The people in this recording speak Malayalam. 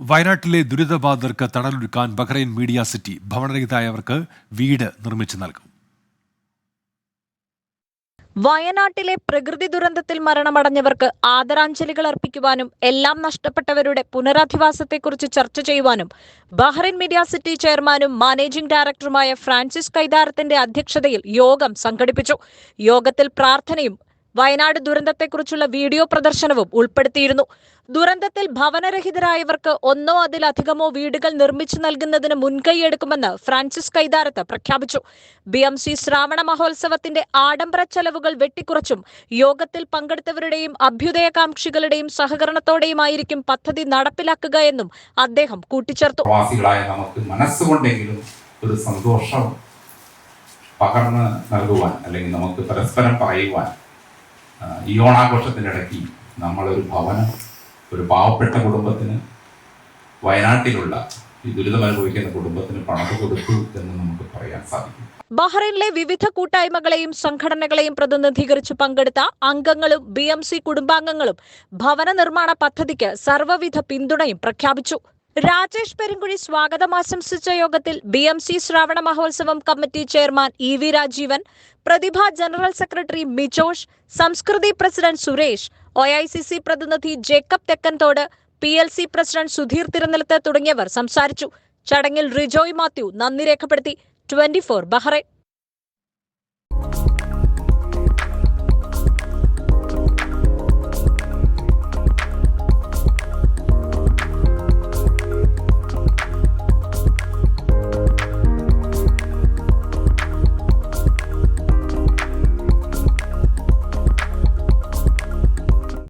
വയനാട്ടിലെ ദുരിതബാധിതർക്ക് തണലൊരുക്കാൻ ബഹ്റൈൻ മീഡിയ സിറ്റി ഭവനരഹിതരായവർക്ക് വീട് നിർമ്മിച്ചു നൽകും. വയനാട്ടിലെ പ്രകൃതി ദുരന്തത്തിൽ മരണമടഞ്ഞവർക്ക് ആദരാഞ്ജലികൾ അർപ്പിക്കുവാനും എല്ലാം നഷ്ടപ്പെട്ടവരുടെ പുനരധിവാസത്തെക്കുറിച്ച് ചർച്ച ചെയ്യുവാനും ബഹ്റൈൻ മീഡിയ സിറ്റി ചെയർമാനും മാനേജിംഗ് ഡയറക്ടറുമായ ഫ്രാൻസിസ് കൈതാരത്തിന്റെ അധ്യക്ഷതയിൽ യോഗം സംഘടിപ്പിച്ചു. യോഗത്തിൽ പ്രാർത്ഥനയും വയനാട് ദുരന്തത്തെക്കുറിച്ചുള്ള വീഡിയോ പ്രദർശനവും ഉൾപ്പെടുത്തിയിരുന്നു. ദുരന്തത്തിൽ ഭവനരഹിതരായവർക്ക് ഒന്നോ അതിലധികമോ വീടുകൾ നിർമ്മിച്ചു നൽകുന്നതിന് മുൻകൈയെടുക്കുമെന്ന് ഫ്രാൻസിസ് കൈതാരത്ത് പ്രഖ്യാപിച്ചു. BMC ശ്രാവണ മഹോത്സവത്തിന്റെ ആഡംബര ചെലവുകൾ വെട്ടിക്കുറച്ചും യോഗത്തിൽ പങ്കെടുത്തവരുടെയും അഭ്യുദയകാംക്ഷികളുടെയും സഹകരണത്തോടെയുമായിരിക്കും പദ്ധതി നടപ്പിലാക്കുക എന്നും അദ്ദേഹം കൂട്ടിച്ചേർത്തു. നമുക്ക് മനസ്സുകൊണ്ടെങ്കിലും ഒരു സന്തോഷം പകർന്ന് നൽകുവാൻ അല്ലെങ്കിൽ നമുക്ക് പരസ്പരം പറയുവാൻ ഈ ഓണാഘോഷത്തിനിടയ്ക്ക് നമ്മളൊരു ഭവനം ഒരു പാവപ്പെട്ട കുടുംബത്തിന്, വയനാട്ടിലുള്ള ഈ ദുരിതമനുഭവിക്കുന്ന കുടുംബത്തിന് പണം കൊടുത്തു എന്ന് നമുക്ക് പറയാൻ സാധിക്കും. ബഹ്റൈനിലെ വിവിധ കൂട്ടായ്മകളെയും സംഘടനകളെയും പ്രതിനിധീകരിച്ച് പങ്കെടുത്ത അംഗങ്ങളും BMC കുടുംബാംഗങ്ങളും ഭവന നിർമ്മാണ പദ്ധതിക്ക് സർവ്വവിധ പിന്തുണയും പ്രഖ്യാപിച്ചു. രാജേഷ് പെരുങ്കുഴി സ്വാഗതം ആശംസിച്ച യോഗത്തിൽ BMC Shravana Mahotsavam committee chairman EV Rajeevan, Prathibha general secretary Mijosh, Samskriti president Suresh, OICC പ്രതിനിധി Jacob Thekkanthode, PLC president Sudheer Thirunellath തുടങ്ങിയവർ സംസാരിച്ചു. ചടങ്ങിൽ റിജോയ് മാത്യു നന്ദി രേഖപ്പെടുത്തി. 24 ബഹ്റൈൻ.